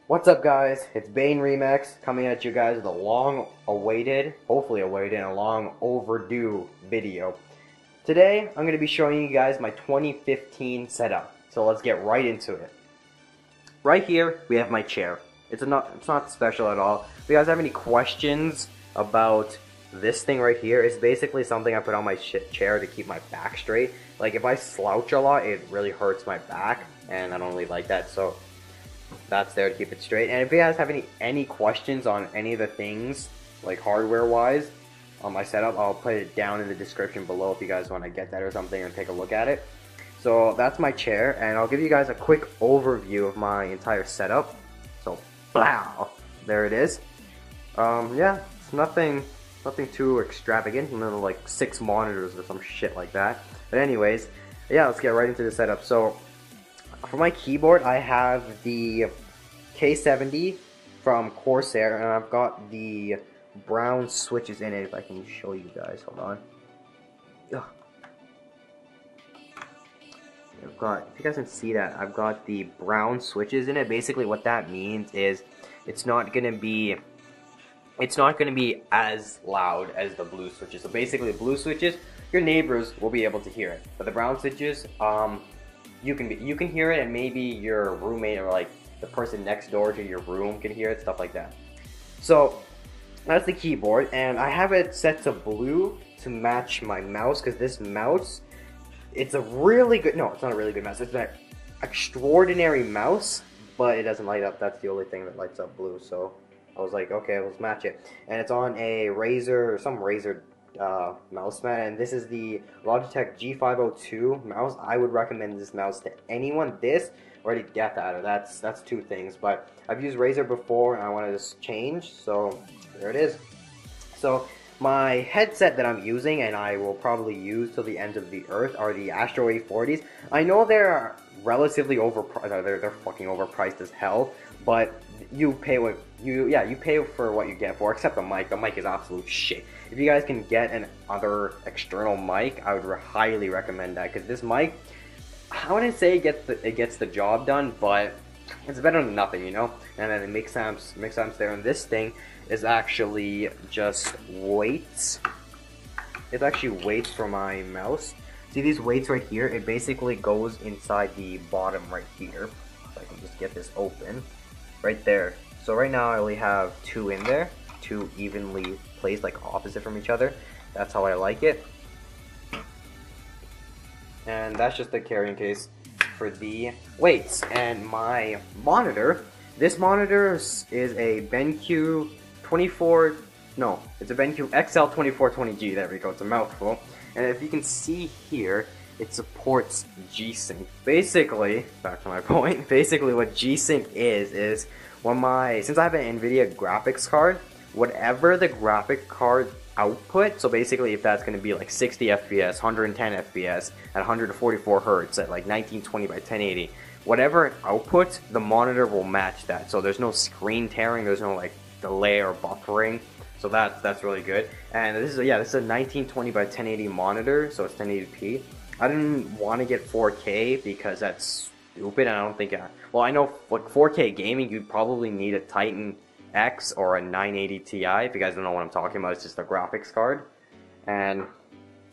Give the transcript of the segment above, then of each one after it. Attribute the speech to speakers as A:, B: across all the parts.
A: What's up, guys? It's Bane Remix coming at you guys with a long-awaited, hopefully awaited, and a long overdue video. Today, I'm going to be showing you guys my 2015 setup. So let's get right into it. Right here, we have my chair. It's not special at all. If you guys have any questions about this thing right here, it's basically something I put on my chair to keep my back straight. Like if I slouch a lot, it really hurts my back, and I don't really like that. So that's there to keep it straight. And if you guys have any questions on any of the things, like hardware wise, on my setup, I'll put it down in the description below if you guys want to get that or something and take a look at it. So that's my chair, and I'll give you guys a quick overview of my entire setup. So, wow, there it is. Yeah, it's nothing too extravagant, like 6 monitors or some shit like that. But anyways, yeah, let's get right into the setup. So, for my keyboard, I have the K70 from Corsair, and I've got the brown switches in it. If I can show you guys, hold on. Ugh. If you guys can see that, I've got the brown switches in it. Basically, what that means is it's not gonna be as loud as the blue switches. So basically, the blue switches, your neighbors will be able to hear it, but the brown switches, you can hear it, and maybe your roommate or like the person next door to your room can hear it, stuff like that. So that's the keyboard, and I have it set to blue to match my mouse, because this mouse, it's a really good, no, it's not a really good mouse, it's an extraordinary mouse, but it doesn't light up. That's the only thing that lights up blue. So I was like, okay, let's match it. And it's on a Razer, some Razer mouse mat, and this is the Logitech G502 mouse. I would recommend this mouse to anyone. This or the Death Adder. That's two things, but I've used Razer before and I want to just change, so there it is. So my headset that I'm using, and I will probably use till the end of the earth, are the Astro A40s. I know they're relatively overpriced. They're fucking overpriced as hell, but you pay you pay for what you get for, except the mic. The mic is absolute shit. If you guys can get an other external mic, I would highly recommend that, because this mic, I wouldn't say it gets the job done, but it's better than nothing, you know. And then the mix amps there, and this thing is actually just weights. It's actually weights for my mouse. See these weights right here? It basically goes inside the bottom right here. So I can just get this open right there. So right now I only have 2 in there, 2 evenly placed, like opposite from each other. That's how I like it. And that's just the carrying case for the weights. And my monitor, this monitor is a BenQ 24, no, it's a BenQ XL2420G, there we go, it's a mouthful. And if you can see here, it supports G-Sync. Basically, back to my point, basically what G-Sync is when since I have an NVIDIA graphics card, whatever the graphic card output, so basically if that's going to be like 60 FPS, 110 FPS, at 144 Hz, at like 1920 by 1080, whatever it outputs, the monitor will match that. So there's no screen tearing, there's no like delay or buffering. So that's really good. And this is a 1920 by 1080 monitor, so it's 1080p. I didn't want to get 4K because that's stupid, and I don't think well, I know like 4K gaming, you'd probably need a Titan X or a 980 Ti. If you guys don't know what I'm talking about, it's just a graphics card. And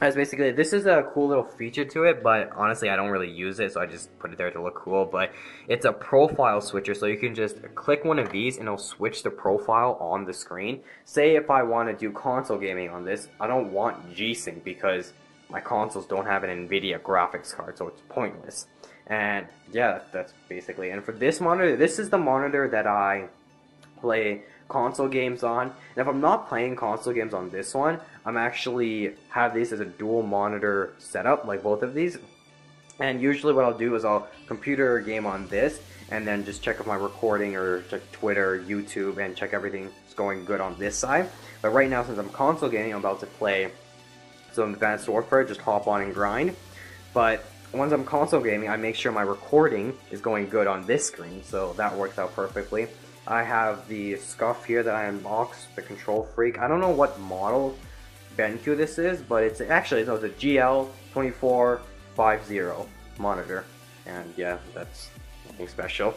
A: that's basically it. This is a cool little feature to it, but honestly I don't really use it, so I just put it there to look cool. But it's a profile switcher, so you can just click one of these and it'll switch the profile on the screen. Say if I want to do console gaming on this, I don't want G-Sync because my consoles don't have an NVIDIA graphics card, so it's pointless. And yeah, that's basically it. And for this monitor, this is the monitor that I play console games on. And if I'm not playing console games on this one, I'm actually have this as a dual monitor setup, like both of these. And usually what I'll do is I'll computer game on this, and then just check if my recording or check Twitter, YouTube, and check everything's going good on this side. But right now, since I'm console gaming, I'm about to play some Advanced Warfare, just hop on and grind. But once I'm console gaming, I make sure my recording is going good on this screen, so that works out perfectly. I have the SCUF here that I unboxed, the Control Freak. I don't know what model BenQ this is, but it's actually, no, it's a GL2450 monitor. And yeah, that's nothing special.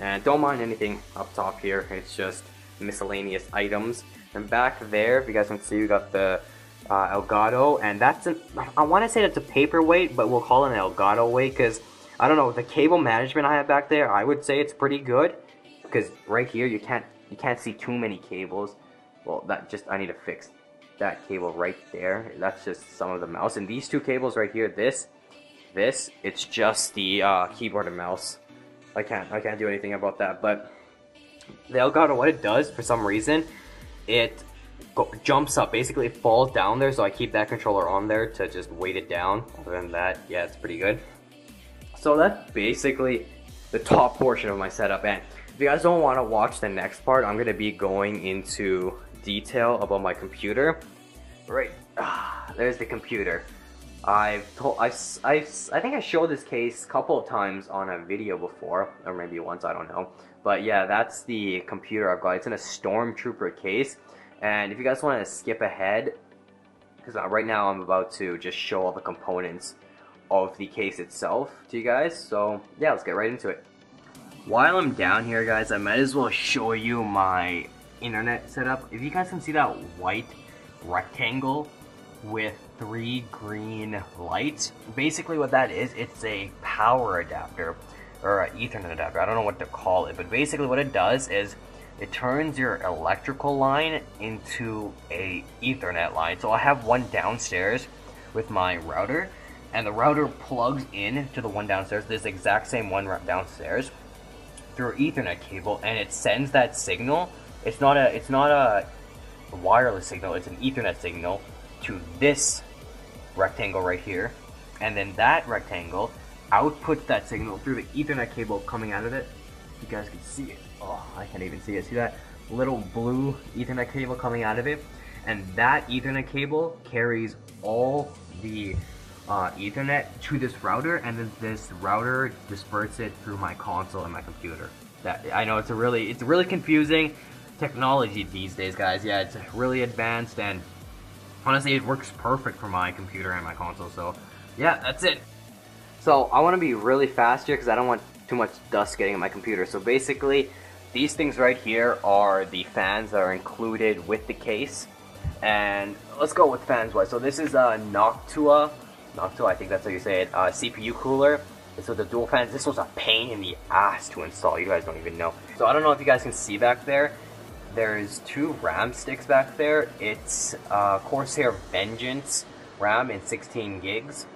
A: And don't mind anything up top here, it's just miscellaneous items. And back there, if you guys can see, we got the Elgato, and that's I want to say that's a paperweight, but we'll call it an Elgato weight, because I don't know, the cable management I have back there, I would say it's pretty good, because right here you can't see too many cables. Well, I need to fix that cable right there. That's just some of the mouse, and these two cables right here, this, it's just the keyboard and mouse. I can't do anything about that. But the Elgato, what it does for some reason, it jumps up. Basically, it falls down there, so I keep that controller on there to just weight it down. Other than that, yeah, it's pretty good. So that's basically the top portion of my setup. And if you guys don't want to watch the next part, I'm gonna be going into detail about my computer. Right, there's the computer. I think I showed this case a couple of times on a video before, or maybe once, I don't know. But yeah, that's the computer I've got. It's in a Stormtrooper case. And if you guys want to skip ahead, because right now I'm about to just show all the components of the case itself to you guys. So yeah, let's get right into it. While I'm down here, guys, I might as well show you my internet setup. If you guys can see that white rectangle with 3 green lights, basically what that is, it's a power adapter or an Ethernet adapter. I don't know what to call it, but basically what it does is it turns your electrical line into a Ethernet line. So I have one downstairs with my router, and the router plugs in to the one downstairs, this exact same one downstairs, through an Ethernet cable, and it sends that signal. It's not a wireless signal, it's an Ethernet signal to this rectangle right here, and then that rectangle outputs that signal through the Ethernet cable coming out of it. You guys can see it. Oh, I can't even see it. See that little blue Ethernet cable coming out of it? And that Ethernet cable carries all the Ethernet to this router, and then this router disperses it through my console and my computer. I know it's really confusing technology these days, guys. Yeah, it's really advanced, and honestly, it works perfect for my computer and my console. So yeah, that's it. So I want to be really fast here because I don't want too much dust getting in my computer. So basically, these things right here are the fans that are included with the case. And let's go with fans wise. So this is a Noctua, I think that's how you say it, CPU cooler. This was the dual fans. This was a pain in the ass to install. You guys don't even know. So I don't know if you guys can see back there. There's 2 RAM sticks back there. It's Corsair Vengeance RAM in 16 gigs.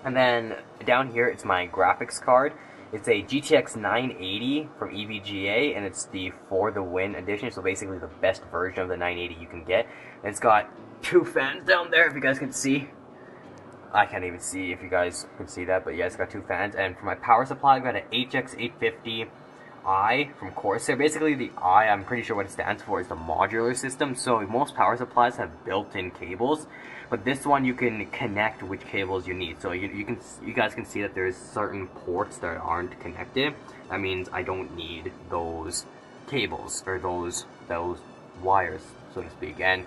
A: And then down here, it's my graphics card. It's a GTX 980 from EVGA, and it's the For the Win edition, so basically the best version of the 980 you can get. And it's got 2 fans down there, if you guys can see. I can't even see if you guys can see that, but yeah, it's got 2 fans. And for my power supply, I've got an HX850i from Corsair. Basically, the I, I'm pretty sure what it stands for, is the modular system. So most power supplies have built-in cables, but this one you can connect which cables you need. So you guys can see that there's certain ports that aren't connected. That means I don't need those cables or those wires, so to speak. And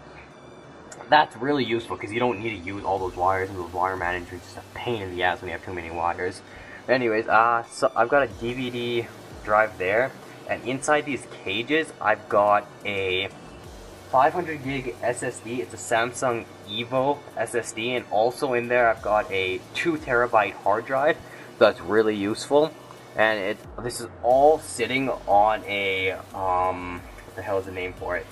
A: that's really useful because you don't need to use all those wires, and those wire management is just a pain in the ass when you have too many wires. But anyways, so I've got a DVD drive there, and inside these cages I've got a 500 gig SSD. It's a Samsung Evo SSD, and also in there I've got a 2 terabyte hard drive. So that's really useful. And this is all sitting on a what the hell is the name for it?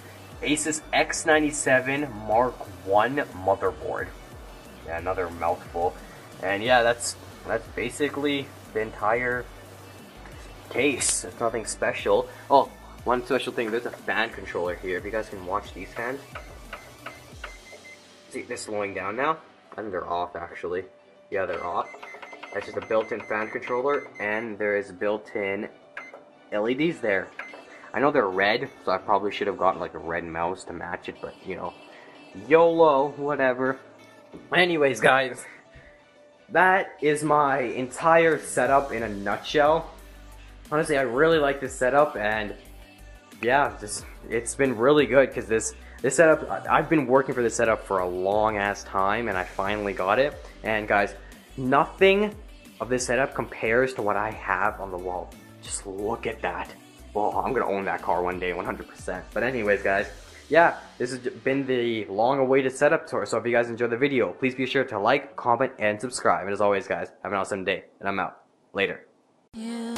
A: Asus X97 Mark I motherboard. Yeah, another mouthful. And yeah, that's basically the entire case. It's nothing special. Oh, one special thing, there's a fan controller here. If you guys can watch these fans. See, they're slowing down now. I think they're off, actually. Yeah, they're off. That's just a built-in fan controller, and there is built-in LEDs there. I know they're red, so I probably should have gotten like a red mouse to match it, but you know, YOLO, whatever. Anyways, guys, that is my entire setup in a nutshell. Honestly, I really like this setup, and yeah, it's been really good because this setup, I've been working for this setup for a long ass time, and I finally got it. And guys, nothing of this setup compares to what I have on the wall. Just look at that. Oh, I'm gonna own that car one day, 100%. But anyways, guys, yeah, this has been the long-awaited setup tour. So if you guys enjoyed the video, please be sure to like, comment, and subscribe. And as always, guys, have an awesome day. And I'm out. Later.
B: Yeah.